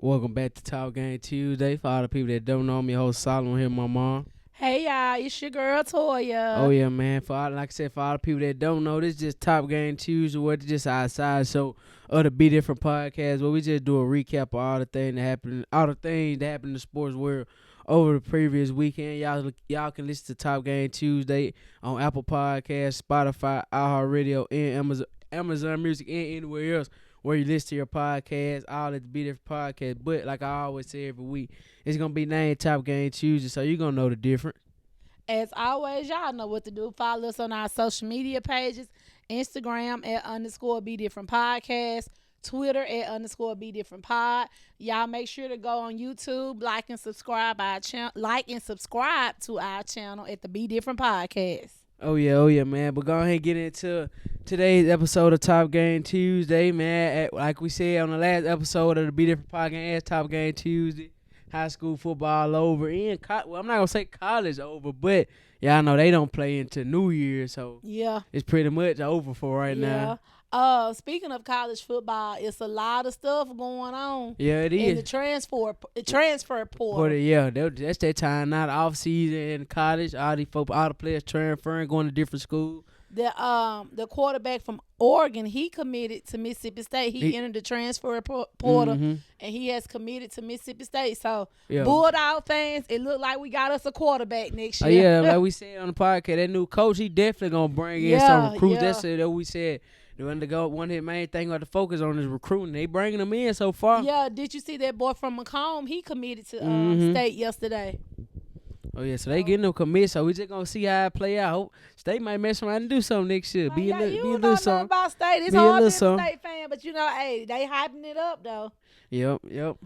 Welcome back to Talk Game Tuesday. For all the people that don't know me, host Solomon here, my mom. Hey y'all, it's your girl Oh Toya. yeah, man. Like I said, for all the people that don't know, this is just Top Game Tuesday. Where it's just outside so of the Be Different podcast, where we just do a recap of all the things that happened, in the sports world over the previous weekend. Y'all can listen to Top Game Tuesday on Apple Podcasts, Spotify, iHeartRadio, and Amazon Music, and anywhere else where you listen to your podcast, all at the Be Different podcast. But like I always say every week, it's gonna be named Top Game Tuesday, so you're gonna know the difference. As always, y'all know what to do. Follow us on our social media pages, Instagram @_Be Different Podcast, Twitter @_ Be Different Pod. Y'all make sure to go on YouTube, like and subscribe to our channel at the Be Different Podcast. Oh yeah, man. But go ahead and get into today's episode of Top Game Tuesday, man. Like we said on the last episode of the Be Different Podcast, Top Game Tuesday, high school football over. Well, I'm not gonna say college over, but y'all know they don't play into New Year, so Yeah. it's pretty much over for right now. Speaking of college football, it's a lot of stuff going on. Yeah, it In the is. transfer portal. Yeah, that's that time now. The off season in college, all the players transferring, going to different schools. The quarterback from Oregon, he committed to Mississippi State. He entered the transfer portal, and he has committed to Mississippi State. So, Yeah. Bulldog fans, it looked like we got us a quarterback next Oh year. yeah, like we said on the podcast, that new coach, he definitely gonna bring in Yeah, some recruits. yeah. That's it. That we said. One of his main thing we have to focus on is recruiting. They bringing them in so far. Yeah, did you see that boy from Macomb? He committed to State yesterday. Oh yeah, so they getting them commit. So we just gonna see how it play out. Hope State might mess around and do something next year. Be a You little don't know nothing something. about State. It's Be a hard little being a something. State fan, but hey, they hyping it up though. Yep.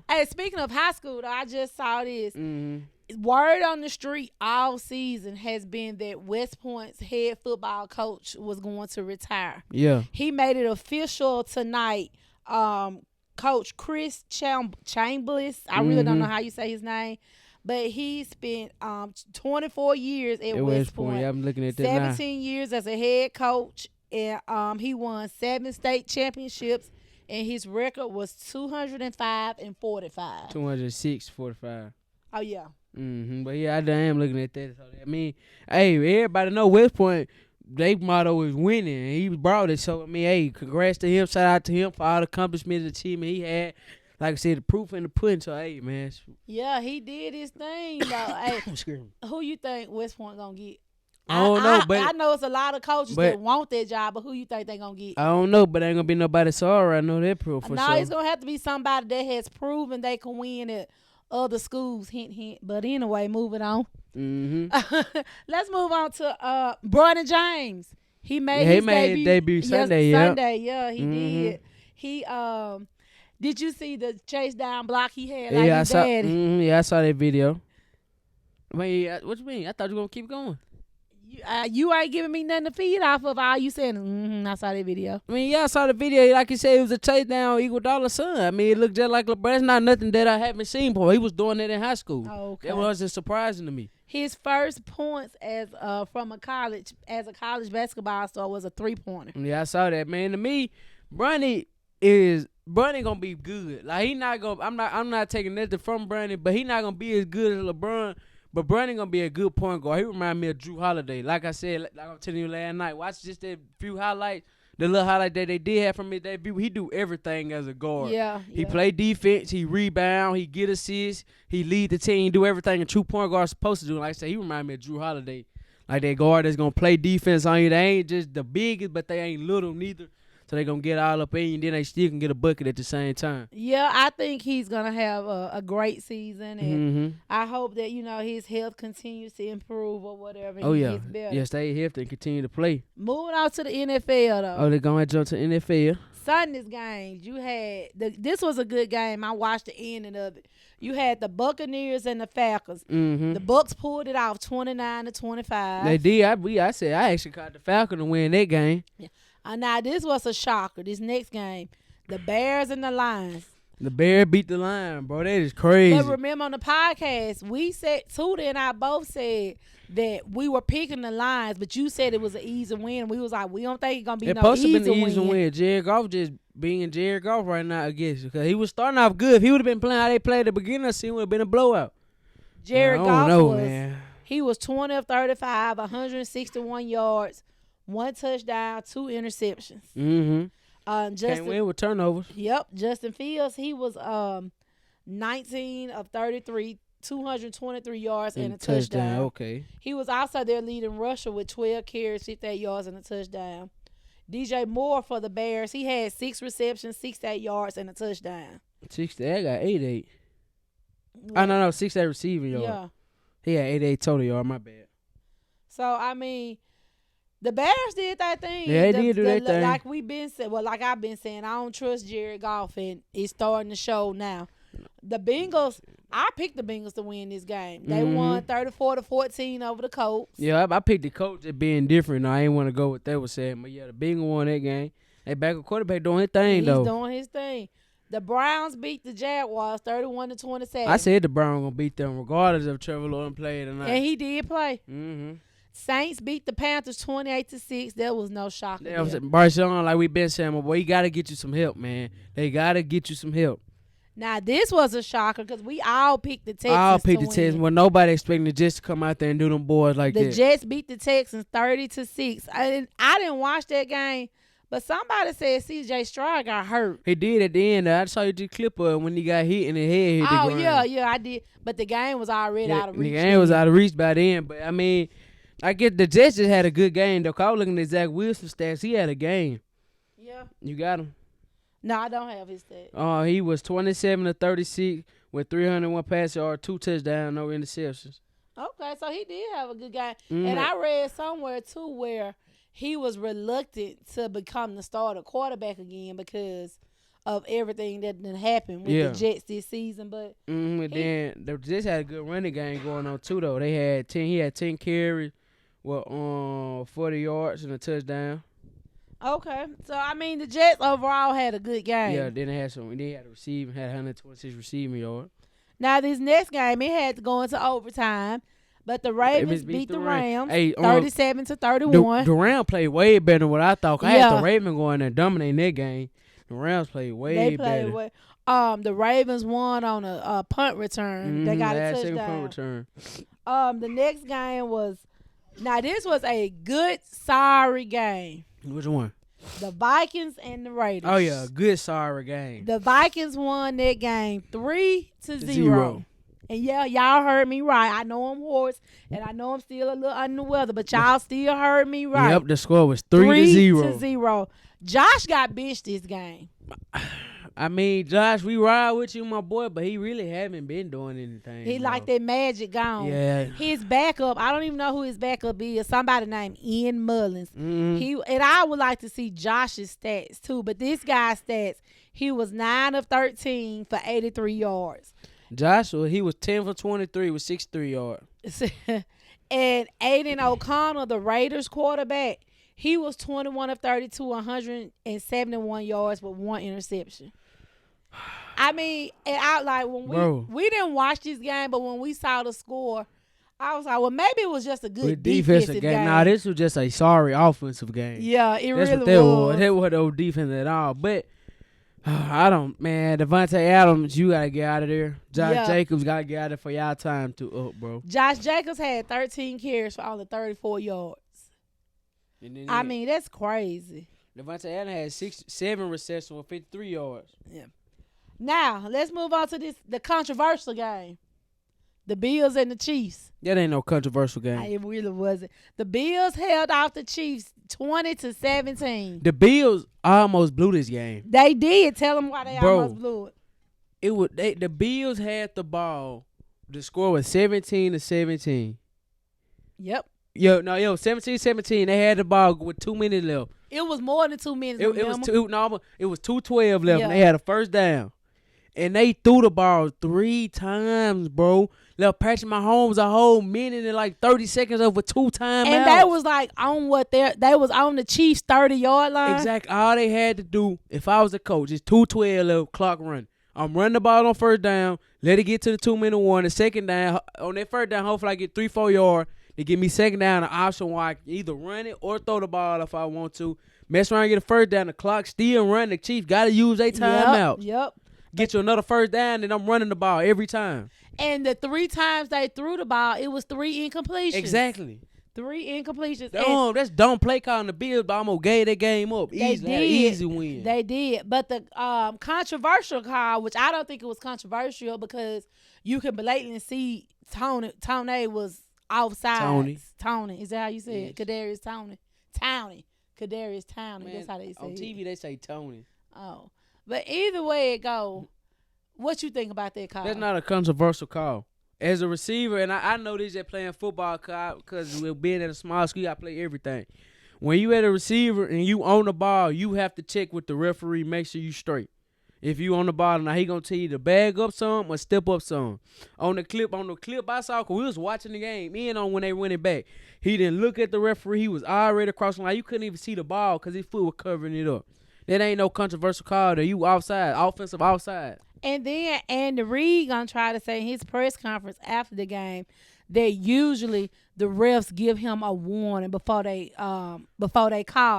Hey, speaking of high school, though, I just saw this. Mm-hmm. Word on the street all season has been that West Point's head football coach was going to retire. Yeah. He made it official tonight. Coach Chris Chambliss, I really don't know how you say his name, but he spent 24 years at West Point. Yeah, I'm looking at that now. 17 years as a head coach, and he won 7 state championships, and his record was 205-45. 206-45. Oh yeah. But yeah, I am looking at that. So I mean, hey, everybody know West Point. Their motto is winning, and he brought it. So I mean, hey, congrats to him. Shout out to him for all the accomplishments of the team he had. Like I said, the proof in the pudding. So hey, man. Yeah, he did his thing though. Hey, who you think West Point gonna get? I don't know, but I know it's a lot of coaches that want that job, but who you think they gonna get? I don't know, but ain't gonna be nobody sorry. I know that proof for sure. It's gonna have to be somebody that has proven they can win at other schools. Hint, hint. But anyway, moving on. Let's move on to Bronny James. He made his debut Sunday. Yeah, Sunday. Yeah, he did. He Did you see the chase down block he had? Like his daddy? Yeah, I saw that video. Wait, what you mean? I thought you were gonna keep going. You ain't giving me nothing to feed off of. All you saying, I saw that video. I mean, yeah, I saw the video. Like you said, it was a chase down Iguodala's son. I mean, it looked just like LeBron. It's not nothing that I haven't seen before. He was doing it in high school. Oh, okay. That wasn't surprising to me. His first points as a college basketball star was a 3-pointer. Yeah, I saw that, man. To me, Bronny gonna be good. Like he not gonna. I'm not taking nothing from Bronny, but he not gonna be as good as LeBron. But Bronny gonna be a good point guard. He remind me of Drew Holiday. Like I said, like I was telling you last night, watch just that few highlights. The little highlight that they did have from his debut, he do everything as a guard. Yeah. He play defense, he rebound, he get assists, he lead the team, do everything a true point guard supposed to do. Like I said, he remind me of Drew Holiday. Like that guard that's gonna play defense on you. They ain't just the biggest, but they ain't little neither. So they gonna get all up in you, and then they still can get a bucket at the same time. Yeah, I think he's gonna have a great season, and I hope that his health continues to improve or whatever. Oh yeah, gets better. yeah, stay healthy and continue to play. Moving on to the NFL though. Oh, they're gonna jump to NFL. Sunday's games, you had this was a good game. I watched the ending of it. You had the Buccaneers and the Falcons. The Bucs pulled it off 29-25. They did. I said I actually caught the Falcons to win that game. Yeah. Now this was a shocker. This next game, the Bears and the Lions. The Bears beat the Lions, bro. That is crazy. But remember on the podcast, we said, Tuda and I both said that we were picking the Lions, but you said it was an easy win. We was like, we don't think it's going to be It no supposed to easy been an easy win. win. Jared Goff just being Jared Goff right now, I guess. Because he was starting off good. If he would have been playing how they played at the beginning of the season, it would have been a blowout. Jared I Goff don't know, was, man. he was 20 of 35, 161 yards, 1 touchdown, 2 interceptions. Mm-hmm. Justin, Can't win with turnovers. Yep, Justin Fields, he was 19 of 33, 223 yards and a touchdown. Okay. He was also their leading rusher with 12 carries, 58 yards and a touchdown. DJ Moore for the Bears, he had 6 receptions, 68 yards and a touchdown. 68, I got 88. Oh, no, 68 receiving yards. Yeah. He had 88 total yard, my bad. So, I mean, the Bears did that thing. Yeah, they did do that thing. Like we've been saying, like I've been saying, I don't trust Jared Goff, and it's starting to show now. The Bengals, I picked the Bengals to win this game. They won 34-14 over the Colts. Yeah, I picked the Colts as being different. I ain't want to go with they were saying, but yeah, the Bengals won that game. They backup quarterback doing his thing though. He's doing his thing. The Browns beat the Jaguars 31-27. I said the Browns gonna beat them regardless if Trevor Lawrence played or not. And he did play. Mm-hmm. Saints beat the Panthers 28-6. There was no shock. Bryce Young, like we been saying, my boy, he gotta get you some help, man. They gotta get you some help. Now this was a shocker because we all picked the Texans. I'll pick the win. Texans. Well, nobody expecting the Jets to come out there and do them boys like the that. The Jets beat the Texans 30-6. I didn't watch that game, but somebody said C.J. Stroud got hurt. He did at the end. I saw you the clip of when he got hit in the head. Hit the ground. Yeah, I did. But the game was already out of reach. The game was out of reach by then. But I mean, I get the Jets just had a good game though. 'Cause I was looking at Zach Wilson stats. He had a game. Yeah. You got him? No, I don't have his stats. He was 27 of 36 with 301 pass yards, 2 touchdowns, no interceptions. Okay, so he did have a good game. And I read somewhere too where he was reluctant to become the starter quarterback again because of everything that happened with the Jets this season. But then the Jets had a good running game going on too though. He had 10 carries with 40 yards and a touchdown. Okay, so I mean the Jets overall had a good game. Yeah, then they had a receiving, had 126 receiving yards. Now this next game it had to go into overtime, but the Ravens beat the Rams 37-31. The Rams played way better than what I thought. I had the Ravens going there dominating that game. The Rams played way better. The Ravens won on a punt return. They got a touchdown. Punt return. The next game was this was a good sorry game. Which one? The Vikings and the Raiders. Oh yeah, good sorry game. The Vikings won that game 3-0. And yeah, y'all heard me right. I know I'm hoarse, and I know I'm still a little under the weather, but y'all still heard me right. Yep, the score was 3-0. Josh got benched this game. I mean, Josh, we ride with you, my boy, but he really haven't been doing anything. He like that magic gone. Yeah. His backup, I don't even know who his backup is. Somebody named Ian Mullins. Mm-hmm. And I would like to see Josh's stats too, but this guy's stats, he was 9 of 13 for 83 yards. Joshua, he was 10 for 23 with 63 yards. And Aiden O'Connell, the Raiders quarterback, he was 21 of 32, 171 yards with 1 interception. I mean, and I like when we didn't watch this game, but when we saw the score, I was like, well, maybe it was just a good defensive game. Nah, this was just a sorry offensive game. Yeah, That's really was. That wasn't no defense at all. But Devontae Adams, you gotta get out of there. Josh Jacobs gotta get out of there for y'all time to up, bro. Josh Jacobs had 13 carries for only 34 yards. I mean, that's crazy. Devontae Adams had 7 receptions with 53 yards. Yeah. Now, let's move on to the controversial game. The Bills and the Chiefs. That ain't no controversial game. It really wasn't. The Bills held off the Chiefs 20-17. The Bills almost blew this game. They did. Tell them why they almost blew it. The Bills had the ball. The score was 17-17. Yep. 17-17. They had the ball with 2 minutes left. It was more than 2 minutes. It was 2:12 left, and they had a first down. And they threw the ball 3 times, bro. Left Patrick Mahomes a whole minute and like 30 seconds over 2 timeouts. And they was like on they was on the Chiefs 30-yard line. Exactly. All they had to do, if I was a coach, is 2:12 left, clock run. I'm running the ball on first down. Let it get to the 2-minute warning. Second down, on that first down, hopefully I get 3-4 yards. They give me second down, an option where I can either run it or throw the ball if I want to. Mess around, get a first down. The clock still running. The Chiefs got to use their timeout. Yep. Get you another first down, and I'm running the ball every time. And the 3 times they threw the ball, it was 3 incompletions. Exactly. 3 incompletions. That's dumb play calling the Bills, but I'm going to gave that game up. Easy win. They did. But the controversial call, which I don't think it was controversial because you can blatantly see Tony was offside. Tony. Is that how you say it? Kadarius Tony. Kadarius Tony. That's how they say it. On TV, they say Tony. Oh. But either way it go, what you think about that call? That's not a controversial call. As a receiver, and I know this at playing football because we're being at a small school, I play everything. When you at a receiver and you own the ball, you have to check with the referee, make sure you straight. If you on the ball, now he gonna tell you to bag up some or step up some. On the clip I saw, cause we was watching the game, in on when they went it back. He didn't look at the referee. He was already across the line. You couldn't even see the ball because his foot was covering it up. That ain't no controversial call. That you offside, offensive offside. And then Andy Reid gonna try to say in his press conference after the game that usually the refs give him a warning before they call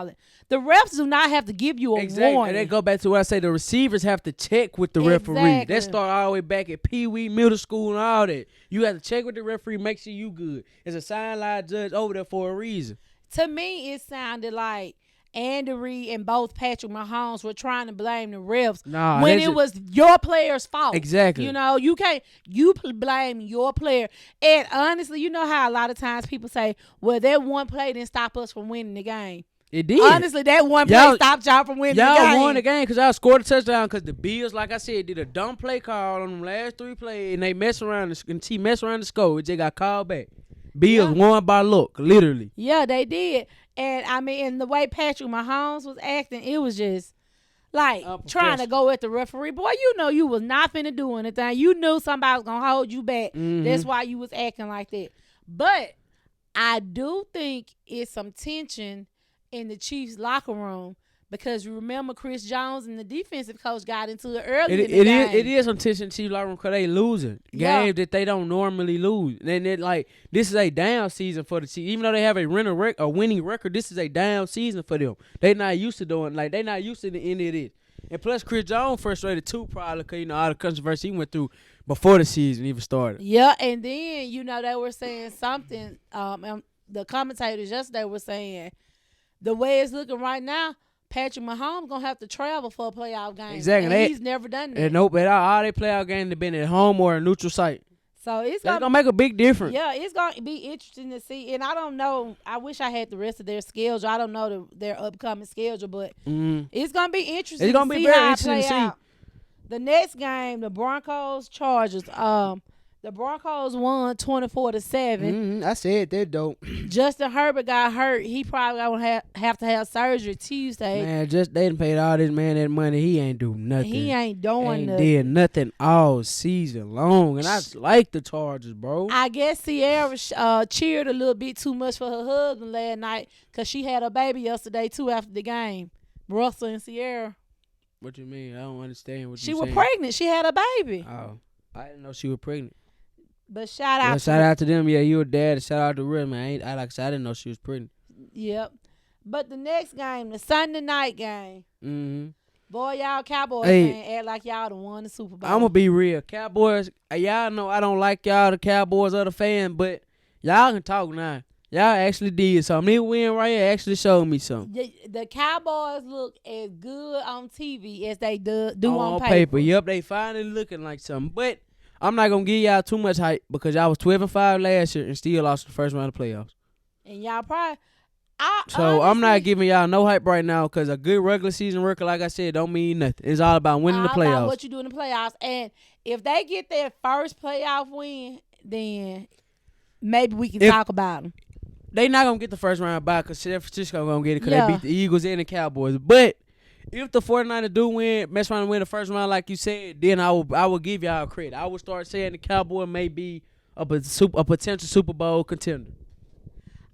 it. The refs do not have to give you a warning. And they go back to what I say. The receivers have to check with the referee. That start all the way back at Pee Wee middle school and all that. You have to check with the referee, make sure you good. There's a sideline judge over there for a reason. To me, it sounded like Andy Reid and both Patrick Mahomes were trying to blame the refs when it was your player's fault. Exactly. You know, you blame your player. And honestly, you know how a lot of times people say, well, that one play didn't stop us from winning the game. It did. Honestly, that one play stopped y'all from winning the game. Y'all won the game because y'all scored a touchdown because the Bills, like I said, did a dumb play call on them last 3 plays, and they mess around the score. It just got called back. Bills won by luck, literally. Yeah, they did. And I mean, and the way Patrick Mahomes was acting, it was just like trying to go at the referee. Boy, you know you was not finna do anything. You knew somebody was gonna hold you back. Mm-hmm. That's why you was acting like that. But I do think it's some tension in the Chiefs locker room because you remember Chris Jones and the defensive coach got into it earlier in the game. It is some tension in the Chiefs locker room because they losing games that they don't normally lose. And then this is a down season for the Chiefs. Even though they have a winning record, this is a down season for them. They not used to doing they not used to the end of this. And plus, Chris Jones frustrated too, probably because all the controversy he went through before the season even started. Yeah, and then they were saying something. The commentators yesterday were saying the way it's looking right now, Patrick Mahomes gonna have to travel for a playoff game. Exactly. And he's never done that. And nope, all their playoff games have been at home or a neutral site. So it's gonna make a big difference. Yeah, it's gonna be interesting to see. And I don't know. I wish I had the rest of their schedule. I don't know their upcoming schedule, but it's gonna be interesting. It's gonna be very interesting to see. The next game, the Broncos Chargers. The Broncos won 24-7. I said that though. Justin Herbert got hurt. He probably gonna have to have surgery Tuesday. Man, they done paid all this man that money. He ain't do nothing. He ain't doing nothing. Did nothing all season long, and I like the Chargers, bro. I guess Sierra cheered a little bit too much for her husband last night because she had a baby yesterday too after the game. Russell and Sierra. What you mean? I don't understand what she you was saying. Pregnant. She had a baby. Oh, I didn't know she was pregnant. But shout out to them. Yeah, you a dad. Shout out to Real, man. I didn't know she was pregnant. Yep. But the next game, the Sunday night game. Mm-hmm. Boy, y'all Cowboys act like y'all done won the Super Bowl. I'm going to be real. Cowboys, y'all know I don't like y'all, the Cowboys or the fan, but y'all can talk now. Y'all actually did something. This win right here actually showed me something. The Cowboys look as good on TV as they do on paper. Yep, they finally looking like something. But I'm not going to give y'all too much hype because y'all was 12-5 last year and still lost the first round of playoffs. And y'all probably... honestly, I'm not giving y'all no hype right now because a good regular season record, like I said, don't mean nothing. It's all about winning the playoffs. About what you do in the playoffs. And if they get their first playoff win, then maybe we can talk about them. They not going to get the first round bye because San Francisco going to get it because they beat the Eagles and the Cowboys. But if the 49ers do mess around and win the first round like you said, then I will give y'all credit. I will start saying the Cowboys may be a potential Super Bowl contender.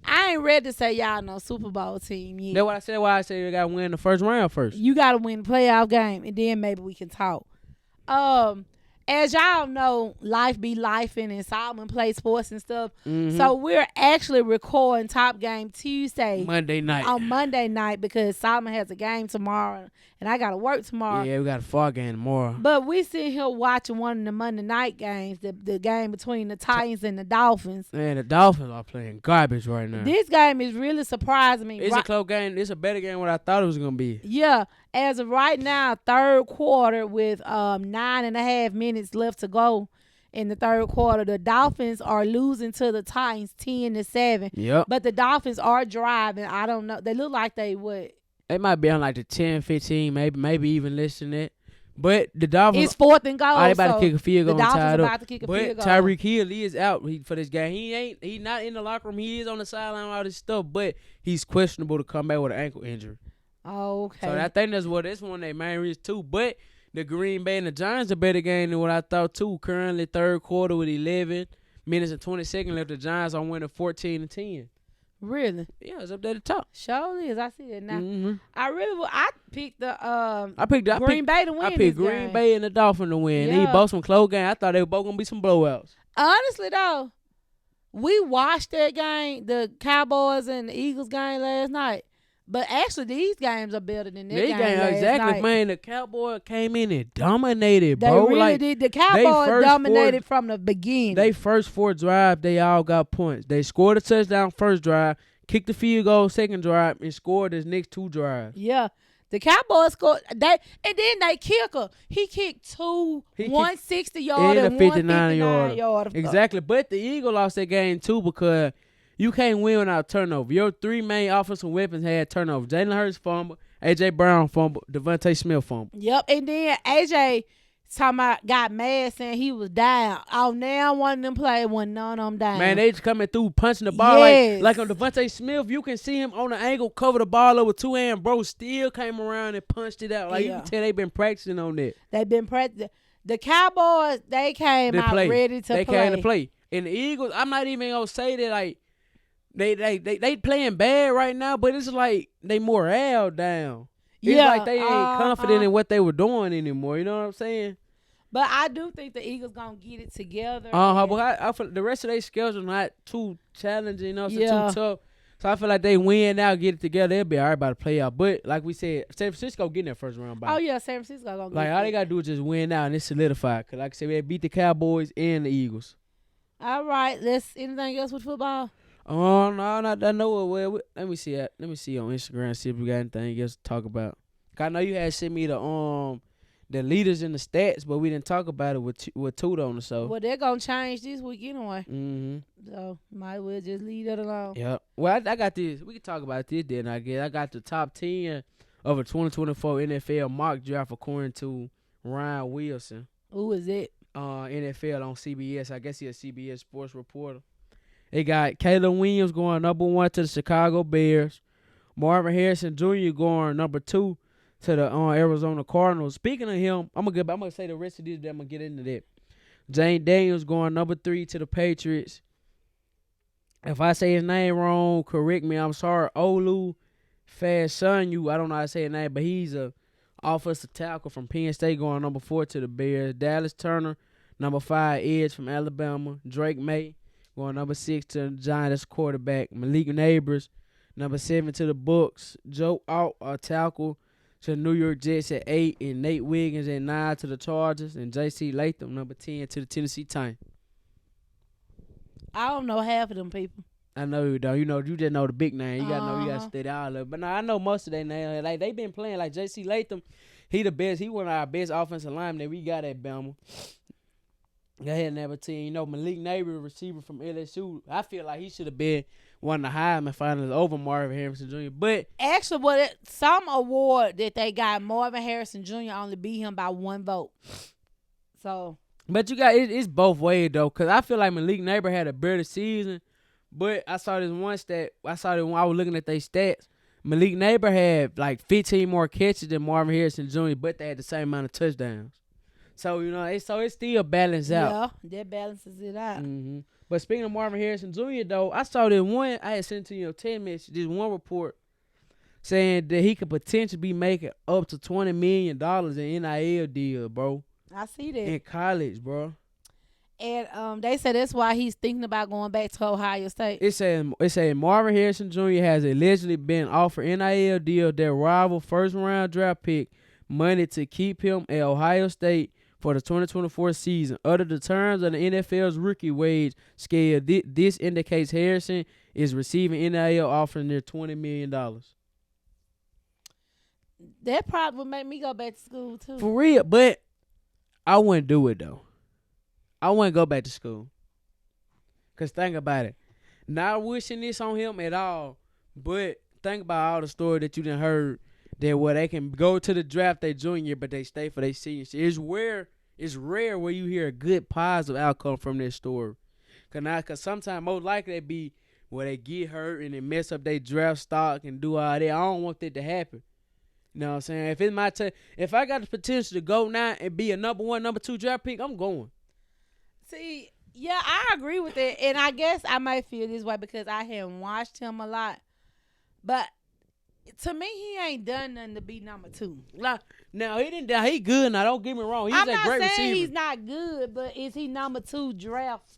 I ain't ready to say y'all no Super Bowl team yet. That's what I said. Why I said they got to win the first round first. You got to win the playoff game, and then maybe we can talk. As y'all know, life be life and Solomon play sports and stuff. Mm-hmm. So we're actually recording Top Game Tuesday Monday night. on Monday night because Solomon has a game tomorrow and I gotta work tomorrow. Yeah, we got a fall game tomorrow. But we sitting here watching one of the Monday night games, the game between the Titans and the Dolphins. Man, the Dolphins are playing garbage right now. This game is really surprising me. It's a close game. It's a better game than what I thought it was gonna be. Yeah, as of right now, third quarter with 9.5 minutes left to go in the third quarter, the Dolphins are losing to the Titans 10-7. Yep. But the Dolphins are driving. I don't know. They look like they would. They might be on like the 10, 15, maybe even less than that. But the Dolphins, It's 4th and goal. they about to kick a field goal. The Dolphins tied about up. to kick a But field goal. Tyreek Hill is out for this game. He not in the locker room. He is on the sideline with all this stuff, but he's questionable to come back with an ankle injury. Okay. So I think that's one of their main reasons too. But the Green Bay and the Giants are a better game than what I thought too. Currently third quarter with 11 minutes and 20 seconds left. The Giants are winning 14-10. Really? Yeah, it's up there at the top. Surely is. I see it now. Mm-hmm. I picked the Green Bay to win. I picked this Green game. Bay and the Dolphins to win. Yeah. They both some close games. I thought they were both gonna be some blowouts. Honestly though, we watched that game, the Cowboys and the Eagles game last night. But actually, these games are better than that game last exactly, night. man. The Cowboys came in and dominated, They bro. really like, did. The Cowboys first dominated from the beginning. They first 4 drives, they all got points. They scored a touchdown first drive, kicked the field goal second drive, and scored his next 2 drives. Yeah. The Cowboys scored and then they kicker. He kicked two 160-yard and a 59-yard. Exactly. But the Eagles lost that game too because you can't win without turnover. Your 3 main offensive weapons had turnover. Jalen Hurts fumble, A.J. Brown fumble, Devontae Smith fumble. Yep. And then A.J. got mad saying he was down. Oh, now one of them play when none of them down. Man, they just coming through punching the ball Yes. like on Devontae Smith. You can see him on the angle, cover the ball over 2 hands. Bro still came around and punched it out. Like you can tell they been practicing on that. They've been practicing. The Cowboys, they came out ready to play. They came to play. And the Eagles, I'm not even gonna say that like they playing bad right now, but it's like they morale down. It's like they ain't confident in what they were doing anymore. You know what I'm saying? But I do think the Eagles gonna get it together. But I feel the rest of their schedule not too challenging, you know, too tough. So I feel like they win now, get it together, they'll be all right by the playoff. But like we said, San Francisco getting that first round bye. Oh yeah, San Francisco gonna like all they gotta do is just win now and it's solidified. Cause like I said, they beat the Cowboys and the Eagles. All right, anything else with football? Oh no, not I know. Well, let me see that. Let me see on Instagram see if we got anything else to talk about. Cause I know you had sent me the leaders in the stats, but we didn't talk about it with Tuda on the show. Well, they're gonna change this week anyway. Mm-hmm. So might well just leave that alone. Yeah. Well, I got this. We can talk about this then. I guess I got the top 10 of a 2024 NFL mock draft according to Ryan Wilson. Who is it? NFL on CBS. I guess he's a CBS sports reporter. They got Caleb Williams going number 1 to the Chicago Bears. Marvin Harrison Jr. going number 2 to the Arizona Cardinals. Speaking of him, I'm gonna say the rest of this. Then I'm gonna get into that. Jane Daniels going number 3 to the Patriots. If I say his name wrong, correct me. I'm sorry. Olu Fasunyu. I don't know how to say his name, but he's a offensive tackle from Penn State going number 4 to the Bears. Dallas Turner, number 5 edge from Alabama. Drake May going number 6 to the Giants quarterback. Malik Neighbors, number 7 to the Bucks. Joe Alt, a tackle to the New York Jets at 8, and Nate Wiggins at 9 to the Chargers, and J.C. Latham, number 10 to the Tennessee Titans. I don't know half of them people. I know you don't. You just know the big name. You gotta know. You gotta Uh-huh. study all of it. But no, I know most of their names. Like they been playing. Like J.C. Latham, he the best. He one of our best offensive linemen that we got at Bama. Go ahead, number 10. You know Malik Neighbors, receiver from LSU. I feel like he should have been one of the Heisman finalists over Marvin Harrison Jr. But Actually, some award that they got, Marvin Harrison Jr. only beat him by 1 vote. So. But you got it's both ways though, cause I feel like Malik Neighbors had a better season. But I saw this one stat. I saw that when I was looking at their stats. Malik Neighbors had like 15 more catches than Marvin Harrison Jr., but they had the same amount of touchdowns. So you know, it's still balanced out. Yeah, that balances it out. Mm-hmm. But speaking of Marvin Harrison Jr., though, I saw this one. I had sent to you 10 minutes. This one report saying that he could potentially be making up to $20 million in NIL deal, bro. I see that. in college, bro. And they said that's why he's thinking about going back to Ohio State. It said Marvin Harrison Jr. has allegedly been offered NIL deal that rival first round draft pick money to keep him at Ohio State for the 2024 season. Under the terms of the NFL's rookie wage scale, this indicates Harrison is receiving NIL offer near $20 million. That probably would make me go back to school too. For real, but I wouldn't do it though. I wouldn't go back to school. Cause think about it. Not wishing this on him at all, but think about all the story that you done heard that where they can go to the draft their junior, but they stay for their senior. It's rare where you hear a good positive outcome from this story. Cause sometimes most likely they be where they get hurt and they mess up their draft stock and do all that. I don't want that to happen. You know what I'm saying? If it's my if I got the potential to go now and be a number 1, number 2 draft pick, I'm going. See, yeah, I agree with it, and I guess I might feel this way because I haven't watched him a lot. But to me, he ain't done nothing to be number 2. Now he didn't. He good. Now don't get me wrong. He's I'm a not great saying receiver. he's not good, but is he number 2 draft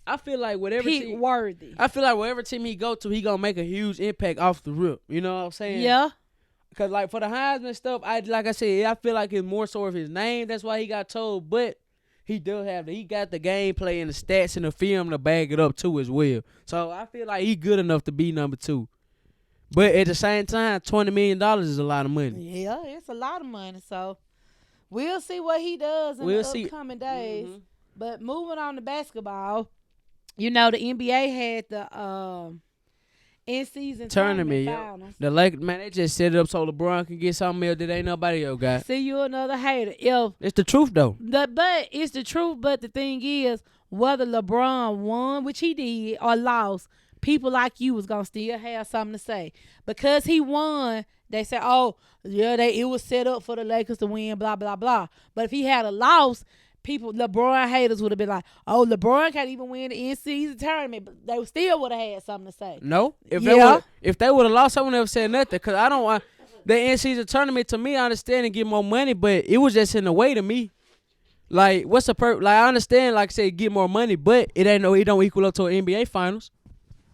I feel like whatever pick team, worthy? I feel like whatever team he go to, he gonna make a huge impact off the rip. You know what I'm saying? Yeah. Cause like for the Heisman stuff, like I said, I feel like it's more so of his name. That's why he got told. But he does have he got the gameplay and the stats and the film to back it up too as well. So I feel like he good enough to be number 2. But at the same time, $20 million is a lot of money. Yeah, it's a lot of money. So we'll see what he does in the upcoming days. Mm-hmm. But moving on to basketball, you know the NBA had the in-season tournament finals. The Lakers, man, they just set it up so LeBron can get something else that ain't nobody else got. See, you another hater. It's the truth, though. But it's the truth. But the thing is, whether LeBron won, which he did, or lost, people like you was going to still have something to say. Because he won, they said, oh, yeah, it was set up for the Lakers to win, blah, blah, blah. But if he had a loss, LeBron haters would have been like, oh, LeBron can't even win the in-season tournament. But they still would have had something to say. No. If they would have lost, someone never said nothing. Because I don't want the in-season tournament, to me, I understand and get more money, but it was just in the way to me. Like, what's the Like, I understand, like I said, get more money, but it don't equal up to an NBA Finals.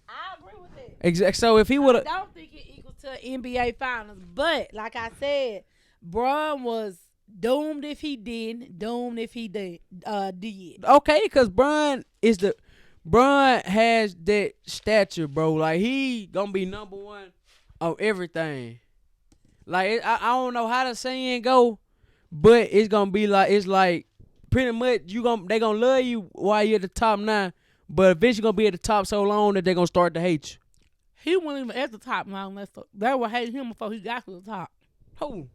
I agree with that. Exactly. So if he would have, I don't think it equals to NBA Finals, but like I said, Bron was doomed if he didn't, doomed if he did. Okay, because Bron has that stature, bro. Like he gonna be number 1 of everything. Like I don't know how the saying go, but it's gonna be like pretty much they gonna love you while you're at the top now, but eventually gonna be at the top so long that they gonna start to hate you. He wasn't even at the top long. They were hating him before he got to the top. Who?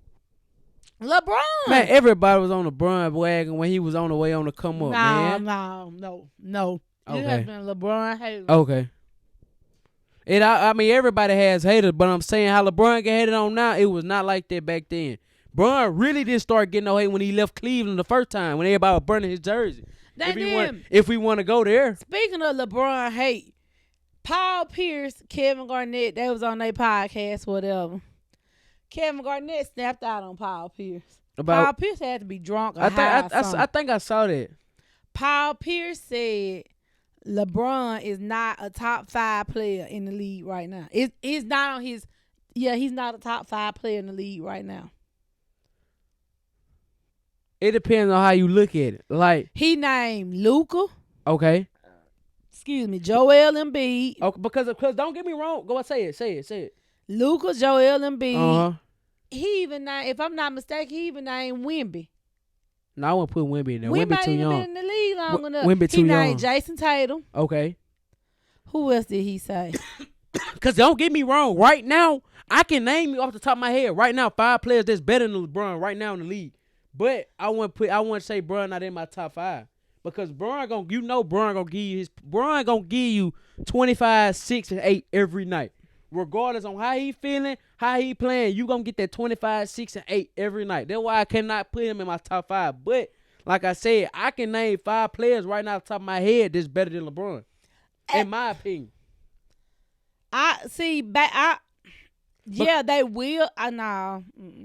LeBron. Man, everybody was on the Bron wagon when he was on the way on the come up, man. No. Okay. It has been LeBron haters. Okay. And I mean, everybody has haters, but I'm saying how LeBron get hated on now, it was not like that back then. Bron really didn't start getting no hate when he left Cleveland the first time, when everybody was burning his jersey. If we want to go there. Speaking of LeBron hate, Paul Pierce, Kevin Garnett, they was on their podcast, whatever. Kevin Garnett snapped out on Paul Pierce. Paul Pierce had to be drunk or I think I saw that. Paul Pierce said LeBron is not a top 5 player in the league right now. It's not on his. Yeah, he's not a top 5 player in the league right now. It depends on how you look at it. Like he named Luka. Okay. Excuse me, Joel Embiid. Okay, because don't get me wrong. Go and say it. Luka, Joel Embiid. Uh-huh. He even named, if I'm not mistaken, he even named Wemby. No, I wouldn't put Wemby in there. Wemby too young. Been in the league long enough. Wemby too young. He named Jason Tatum. Okay. Who else did he say? Because don't get me wrong. Right now, I can name you off the top of my head. Right now, 5 players that's better than LeBron right now in the league. But I want to say Bron not in my top 5 because Bron gonna give you 25, 6, and 8 every night, regardless on how he feeling, how he playing. You gonna get that 25, 6, and 8 every night. That's why I cannot put him in my top 5. But like I said, I can name 5 players right now off the top of my head that's better than LeBron, in my opinion. I see. Yeah, they will. I know.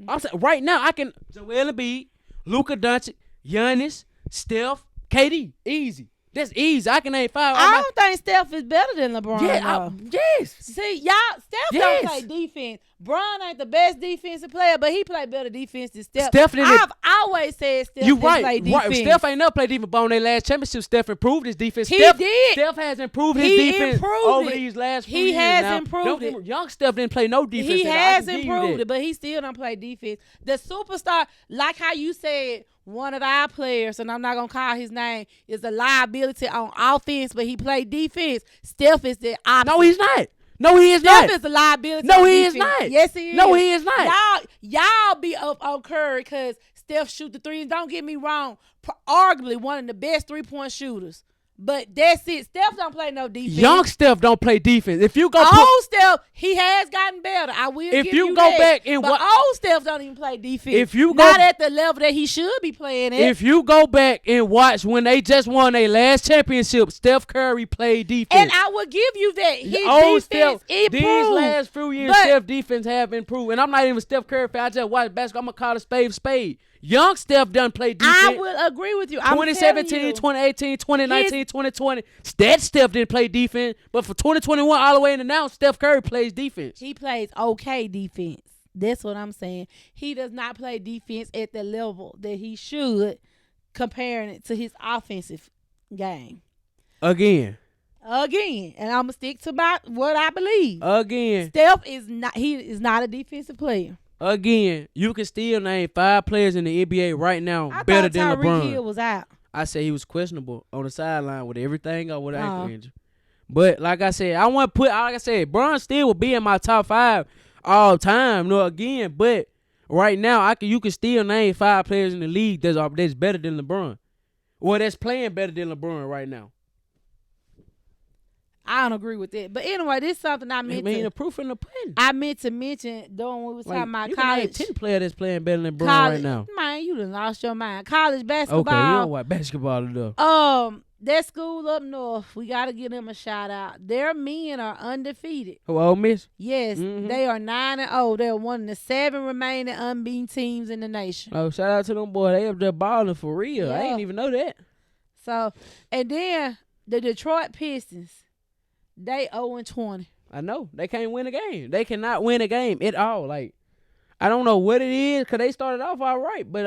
I'm saying right now I can Joel Embiid, Luka Doncic, Giannis, Steph, KD. Easy. That's easy. I can name 5. I don't think Steph is better than LeBron. Yeah, though. yes. See, Steph don't play defense. Bron ain't the best defensive player, but he play better defense than Steph. I've always said Steph didn't play defense. Right. Steph ain't never played defense, but on their last championship, Steph improved his defense. He did. Steph has improved his defense over these last few years. He has improved it. Young Steph didn't play no defense. He has improved it, but he still don't play defense. The superstar, like how you said, one of our players, and I'm not going to call his name, is a liability on offense, but he played defense. Steph is the opposite. No, he's not. No, he is not. Steph is a liability. No, he is not. Yes, he is. No, he is not. Y'all be up on Curry because Steph shoot the threes. Don't get me wrong. Arguably one of the best 3-point shooters. But that's it. Steph don't play no defense. Young Steph don't play defense. If you go old Steph, he has gotten better. I will give you that. Back and but old Steph don't even play defense. If you not at the level that he should be playing at. If you go back and watch when they just won their last championship, Steph Curry played defense. And I will give you that. His defense improved. These last few years, Steph defense have improved. And I'm not even a Steph Curry fan. I just watch basketball. I'm going to call a spade. Young Steph done play defense. I will agree with you. 2017, 2018, 2019, 2020. That Steph didn't play defense. But for 2021 all the way in now, Steph Curry plays defense. He plays okay defense. That's what I'm saying. He does not play defense at the level that he should, comparing it to his offensive game. Again. And I'm going to stick to what I believe. Again. Steph is not a defensive player. Again, you can still name 5 players in the NBA right now better than LeBron. Tyreek Hill was out. I say he was questionable on the sideline with everything or with ankle injury. But like I said, Bron still will be in my top 5 all time. No, again, but right now you can still name 5 players in the league that's better than LeBron, or that's playing better than LeBron right now. I don't agree with that. But anyway, this is something I meant the proof in the pudding. I meant to mention, though, when we was talking about you college. You can name 10 players that's playing better than LeBron right now. Man, you done lost your mind. College basketball. Okay, you don't watch basketball enough. That school up north, we got to give them a shout out. Their men are undefeated. Who, Ole Miss? Yes, they are 9-0. They're one of the 7 remaining unbeaten teams in the nation. Oh, shout out to them boys. They up there balling for real. Yeah. I didn't even know that. So, and then the Detroit Pistons. They 0-20. I know. They can't win a game. They cannot win a game at all. Like, I don't know what it is because they started off all right, but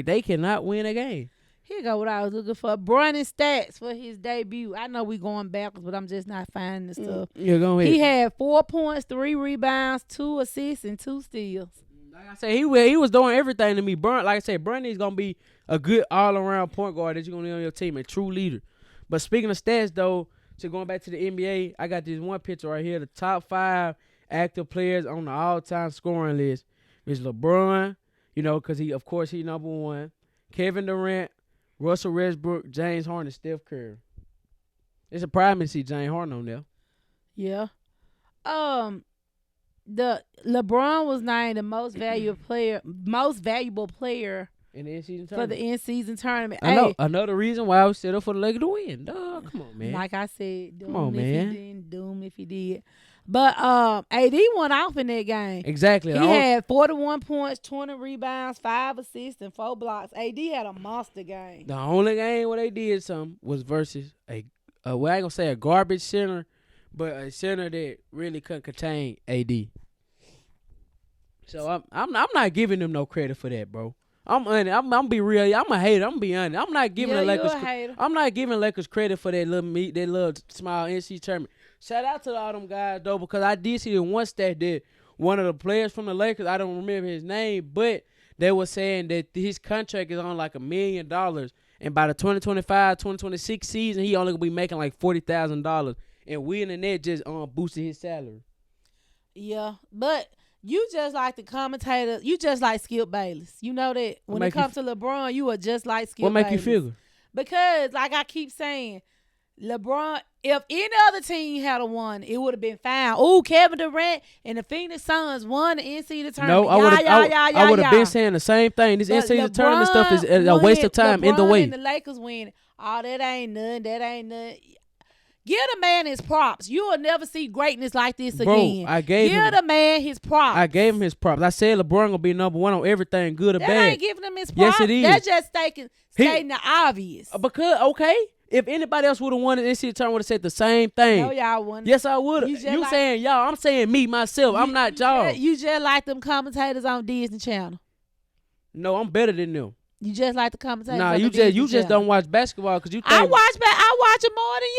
they cannot win a game. Here go what I was looking for. Brunning stats for his debut. I know we going backwards, but I'm just not finding the stuff. Yeah, go ahead. He had 4 points, 3 rebounds, 2 assists, and 2 steals. Like I said, he was doing everything to me. Like I said, Brunny's going to be a good all-around point guard that you're going to need on your team, a true leader. But speaking of stats, though, so going back to the NBA, I got this one picture right here. The top 5 active players on the all-time scoring list is LeBron, because he number 1. Kevin Durant, Russell Westbrook, James Harden, Steph Curry. It's surprising to see James Harden on there. Yeah. The LeBron was named the most valuable player in the in-season tournament. For the in-season tournament. I know. Another reason why I was set up for the Lakers to win. Duh, come on, man. Like I said, doom if he did. But AD went off in that game. Exactly. He had 41 points, 20 rebounds, 5 assists, and 4 blocks. AD had a monster game. The only game where they did something was versus I ain't gonna say a garbage center, but a center that really couldn't contain AD. So I'm not giving them no credit for that, bro. I'm be real. I'm a hater. I'm be honest. I'm not giving the Lakers. I'm not giving Lakers credit for that little small NC tournament. Shout out to all them guys though, because I did see the one stat that one of the players from the Lakers, I don't remember his name, but they were saying that his contract is on like $1 million, and by the 2025-2026 season, he only gonna be making like $40,000, and winning that just boosted his salary. Yeah, but. You just like the commentator. You just like Skip Bayless. You know that when it comes to LeBron, you are just like Skip Bayless. What make you feel? Because, like I keep saying, LeBron, if any other team had won, it would have been fine. Oh, Kevin Durant and the Phoenix Suns won the NCAA tournament. No, I would have been saying the same thing. This NCAA tournament stuff is a waste of time. Either way. And the Lakers win. Oh, that ain't nothing. Give the man his props. You will never see greatness like this Bro, again. I gave Give him the man his props. I gave him his props. I said LeBron gonna be number one on everything, good or that bad. ain't giving him his Yes, props. it is. That's just stating the obvious. Because okay, if anybody else would have won it, NCAA tournament would have said the same thing. No, y'all wouldn't. Yes, I would have. You like, saying y'all? I'm saying me myself. I'm not y'all. You just like them commentators on Disney Channel. No, I'm better than them. You just like the commentators. Nah, on you the just don't watch basketball because you. Think, I watch it more than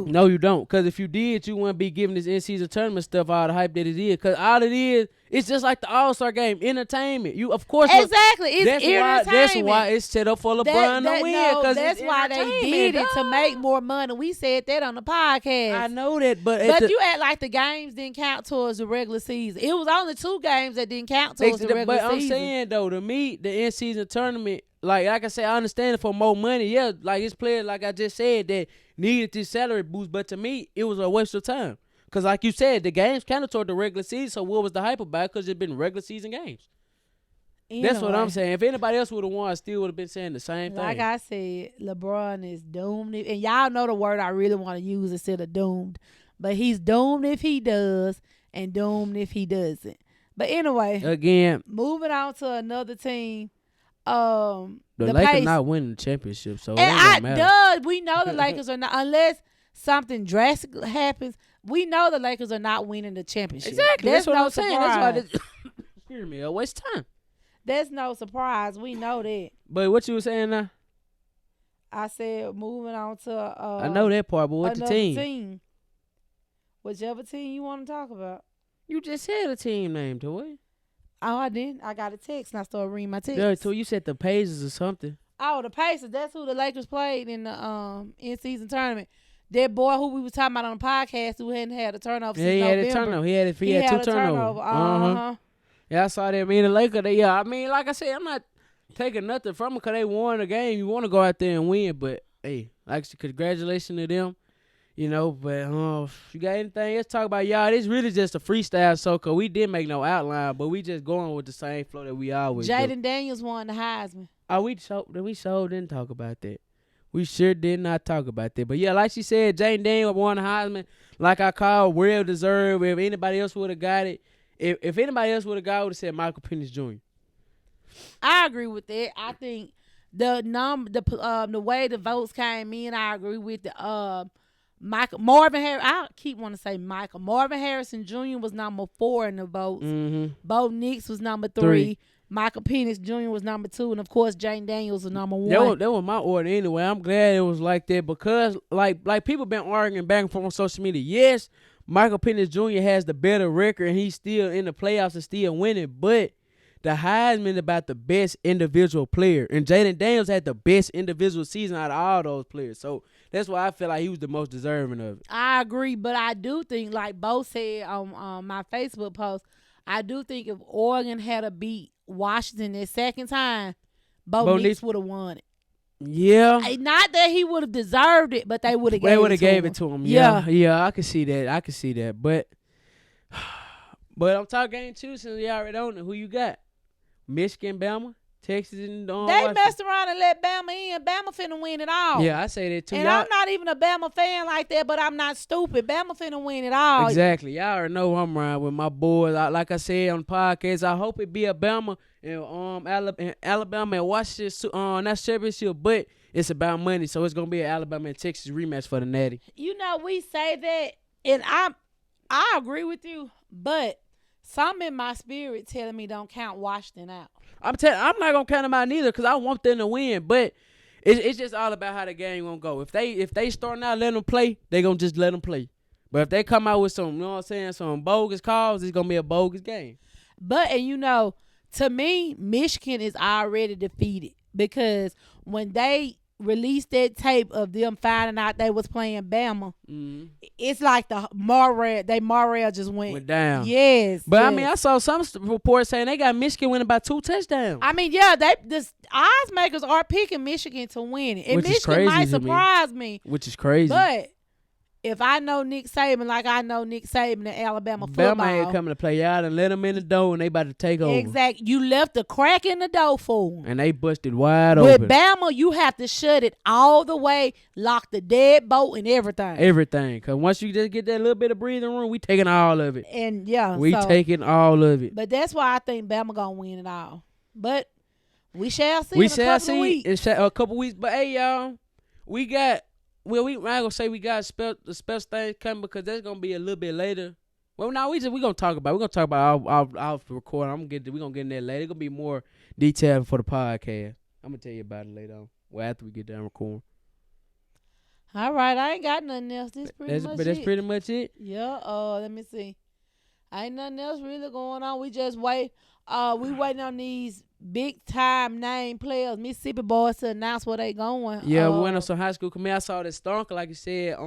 you. No, you don't. Because if you did, you wouldn't be giving this in-season tournament stuff all the hype that it is. Because all it is, it's just like the All-Star game, entertainment. You, of course, exactly. It's entertainment. That's why it's set up for LeBron to win. No, that's why they did it to make more money. We said that on the podcast. I know that, but you act like the games didn't count towards the regular season. It was only 2 games that didn't count towards the regular season. But I'm saying though, to me, the in-season tournament. Like I say, I understand it for more money. Yeah, like it's players, like I just said, that needed this salary boost. But to me, it was a waste of time. Because like you said, the games counted toward the regular season. So what was the hype about? Because it's been regular season games. That's what I'm saying. If anybody else would have won, I still would have been saying the same thing. Like I said, LeBron is doomed. And y'all know the word I really want to use instead of doomed. But he's doomed if he does and doomed if he doesn't. But anyway. Again. Moving on to another team. The Lakers not winning the championship, so it ain't gonna matter. We know the Lakers are not, unless something drastic happens. We know the Lakers are not winning the championship. Exactly, that's what I'm saying. That's why excuse me, a waste of time. That's no surprise. We know that. But what you were saying now? I said moving on to. I know that part, but what's the team? Whichever team you want to talk about. You just said a team name, Toy. Oh, I didn't. I got a text and I started reading my text. Yeah, so you said the Pacers or something. Oh, the Pacers. That's who the Lakers played in the in-season tournament. That boy who we was talking about on the podcast who hadn't had a turnover since November. He had a turnover. He had 2 turnovers. Yeah, I saw that. Me and the Lakers, I mean, like I said, I'm not taking nothing from them because they won the game. You want to go out there and win, but, hey, like, congratulations to them. You know, but if you got anything else to talk about, y'all, this really just a freestyle show because we didn't make no outline, but we just going with the same flow that we always do. Jaden Daniels won the Heisman. Oh, we so didn't talk about that. We sure did not talk about that. But, yeah, like she said, Jaden Daniels won the Heisman. Like I called, well deserved. If anybody else would have got it, if anybody else would have got it, would have said Michael Penix Jr. I agree with that. I think the way the votes came in, I agree with the Marvin Harris. I keep wanting to say Michael. Marvin Harrison Jr. was number 4 in the votes. Mm-hmm. Bo Nix was number 3. Michael Penix Jr. was number 2, and of course Jaden Daniels was number 1. That was my order anyway. I'm glad it was like that because like people been arguing back and forth on social media. Yes, Michael Penix Jr. has the better record and he's still in the playoffs and still winning, but the Heisman about the best individual player, and Jaden Daniels had the best individual season out of all those players. So that's why I feel like he was the most deserving of it. I agree, but I do think, like Bo said on my Facebook post, I do think if Oregon had a beat Washington that second time, Bo Nix would have won it. Yeah. Not that he would have deserved it, but they would have gave it to him. Yeah, I can see that. But I'm talking game 2 since you already don't know who you got. Michigan, Bama, Texas, and they Washington. messed around and let Bama in. Bama finna win it all. Yeah, I say that too. And I'm not even a Bama fan like that, but I'm not stupid. Bama finna win it all. Exactly. Y'all already know I'm riding with my boys. Like I said on the podcast, I hope it be a Bama and Alabama and Washington that championship, but it's about money, so it's gonna be an Alabama and Texas rematch for the Natty. You know, we say that, and I agree with you, but something in my spirit telling me don't count Washington out. I'm not gonna count them out neither because I want them to win, but it's just all about how the game gonna go. If they starting out letting them play, they gonna just let them play. But if they come out with some, you know what I'm saying, some bogus calls, it's gonna be a bogus game. But and you know, to me, Michigan is already defeated because when they released that tape of them finding out they was playing Bama, it's like the Morrell just went down. Yes. But yes. I mean, I saw some reports saying they got Michigan winning by 2 touchdowns. I mean, yeah, the odds makers are picking Michigan to win it. And Which Michigan is crazy might surprise me. Which is crazy. But if I know Nick Saban like I know Nick Saban in Alabama football. Bama ain't coming to play y'all and let them in the door and they about to take over. Exactly. You left a crack in the door for them. And they busted wide With open. Bama, you have to shut it all the way, lock the deadbolt and everything. Everything. Because once you just get that little bit of breathing room, we taking all of it. And yeah. We taking all of it. But that's why I think Bama going to win it all. But we shall see We in shall a couple of weeks. in a couple weeks. But hey, y'all, we got, well, we not going to say we got the special things coming because that's going to be a little bit later. Well, now we going to talk about it. We're going to talk about our recording. We're going to get in there later. It's going to be more detailed for the podcast. I'm going to tell you about it later on. Well, after we get done recording. All right. I ain't got nothing else. That's pretty much it. Yeah. Let me see. Ain't nothing else really going on. We just wait. We waiting on these big time name players, Mississippi boys, to announce where they going. Yeah, we went on some high school committee. I saw that Stonker, like you said,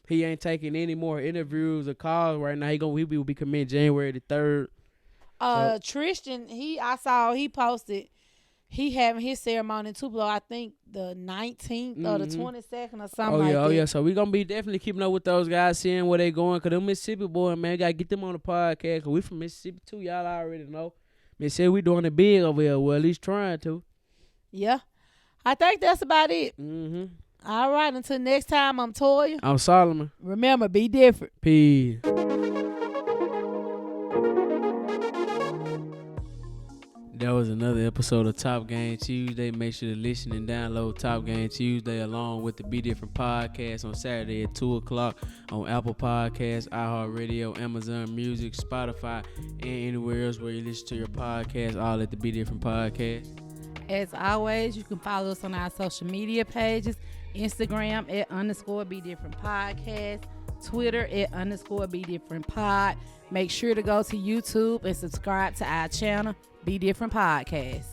he ain't taking any more interviews or calls right now. He will be committing January the 3rd. Tristan, I saw he posted he having his ceremony in Tupelo, I think the 19th or the 22nd or something like that. Oh yeah. So we gonna be definitely keeping up with those guys, seeing where they going. Cause them Mississippi boys, man, gotta get them on the podcast. Cause we from Mississippi too. Y'all already know. Mississippi, we doing it big over here. Well, at least trying to. Yeah, I think that's about it. All right. Until next time, I'm Toya. I'm Solomon. Remember, be different. Peace. That was another episode of Top Game Tuesday. Make sure to listen and download Top Game Tuesday along with the Be Different podcast on Saturday at 2 o'clock on Apple Podcasts, iHeartRadio, Amazon Music, Spotify, and anywhere else where you listen to your podcast, all at the Be Different podcast. As always, you can follow us on our social media pages, Instagram @_Be Different Podcast, Twitter @_Be Different Pod. Make sure to go to YouTube and subscribe to our channel, Be Different Podcast.